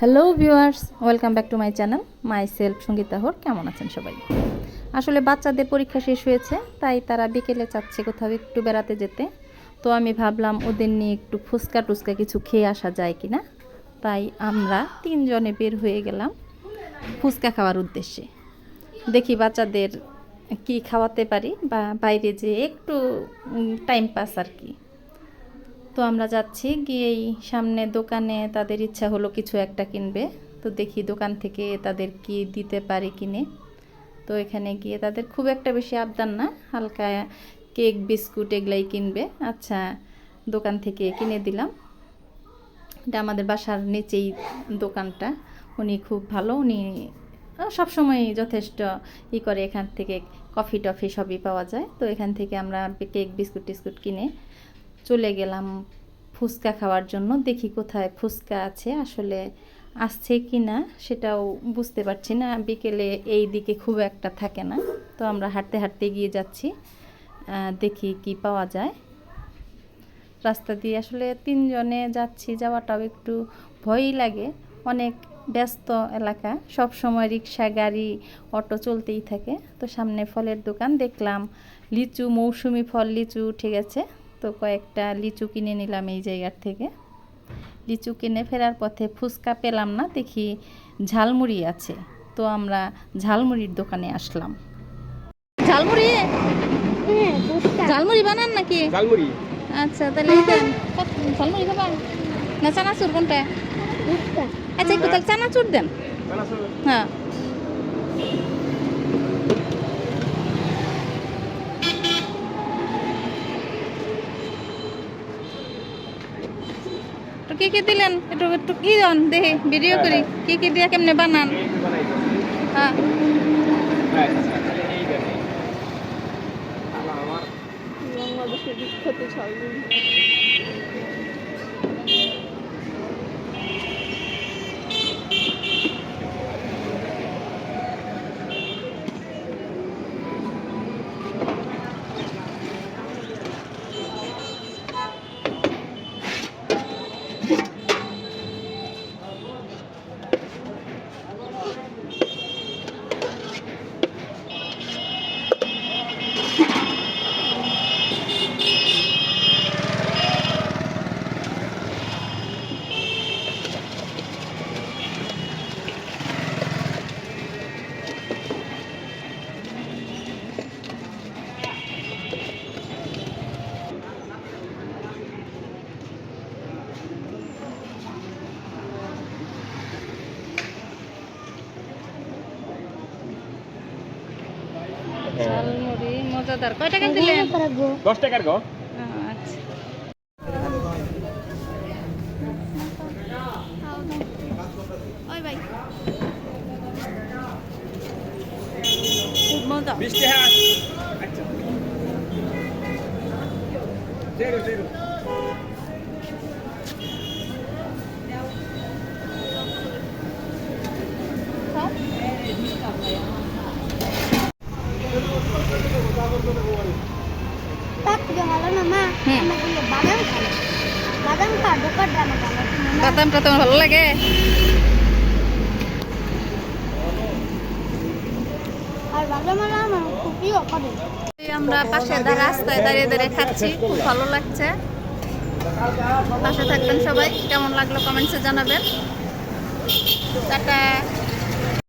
Hello viewers, welcome back to my channel myself Sangeeta Hore. কেমন আছেন সবাই? আসলে বাচ্চাদের পরীক্ষা শেষ হয়েছে, তাই তারা বিকেলে চাচ্ছে কোথাও একটু বেড়াতে যেতে। তো আমি ভাবলাম ওদের নিয়ে একটু ফুচকা টুচকা কিছু খেয়ে আসা যায় কি না। তাই আমরা তিনজনে বের হয়ে গেলাম ফুচকা খাওয়ার উদ্দেশ্যে। দেখি বাচ্চাদের কি খাওয়াতে পারি, বা বাইরে যে একটু টাইম পাস আর কি। তো আমরা যাচ্ছি, গিয়েই সামনে দোকানে তাদের ইচ্ছা হলো কিছু একটা কিনবে। তো দেখি দোকান থেকে তাদের কি দিতে পারি কিনে। তো এখানে গিয়ে তাদের খুব একটা বেশি আবদার না, হালকা কেক বিস্কুট এগুলাই কিনবে। আচ্ছা, দোকান থেকে কিনে দিলাম। এটা আমাদের বাসার নিচেই দোকানটা। উনি খুব ভালো, উনি সবসময় যথেষ্ট করে। এখান থেকে কফি টফি সবই পাওয়া যায়। তো এখান থেকে আমরা কেক বিস্কুট টিস্কুট কিনে চলে গেলাম ফুচকা খাওয়ার জন্য। দেখি কোথায় ফুচকা আছে, আসলে আসছে কি না সেটাও বুঝতে পারছি না। বিকেলে এই দিকে খুব একটা থাকে না। তো আমরা হাঁটতে হাঁটতে গিয়ে যাচ্ছি, দেখি কি পাওয়া যায়। রাস্তা দিয়ে আসলে তিনজনে যাচ্ছি, যাওয়াটাও একটু ভয়ই লাগে। অনেক ব্যস্ত এলাকা, সব সময় রিক্সা গাড়ি অটো চলতেই থাকে। তো সামনে ফলের দোকান দেখলাম, লিচু, মৌসুমি ফল লিচু উঠে গেছে। তো কয়েকটা লিচু কিনে নিলাম এই জায়গার থেকে। লিচু কিনে ফেরার পথে ফুচকা পেলাম না, দেখি ঝালমুড়ি আছে। তো আমরা ঝালমুড়ির দোকানে আসলাম। ঝালমুড়ি, ঝালমুড়ি বানান নাকি? ঝালমুড়ি, আচ্ছা তাহলে ঝালমুড়ি খাবা না চানাচুর কোনটা? আচ্ছা একটু তাহলে চানাচুর দেন। হ্যাঁ, তো কি কি দিলেন একটু একটু কি দেন দেখি, ভিডিও করি কি কি দিয়ে কেমনে বানান। হ্যাঁ, বাংলাদেশের বিখ্যাত ঝালমুড়ি। ঝালমুড়ি মজাদার। কয় টাকা দিলেন? 10 টাকার গো। আচ্ছা, ওই ভাই খুব মজা। 20 টাকা। আচ্ছা, জেরো জেরো। বাদামটা তোমার ভালো লাগে? আমরা পাশে রাস্তায় দাঁড়িয়ে দাঁড়িয়ে খাচ্ছি, খুব ভালো লাগছে। পাশে থাকবেন সবাই। কেমন লাগলো কমেন্টসে জানাবেন। টাটা।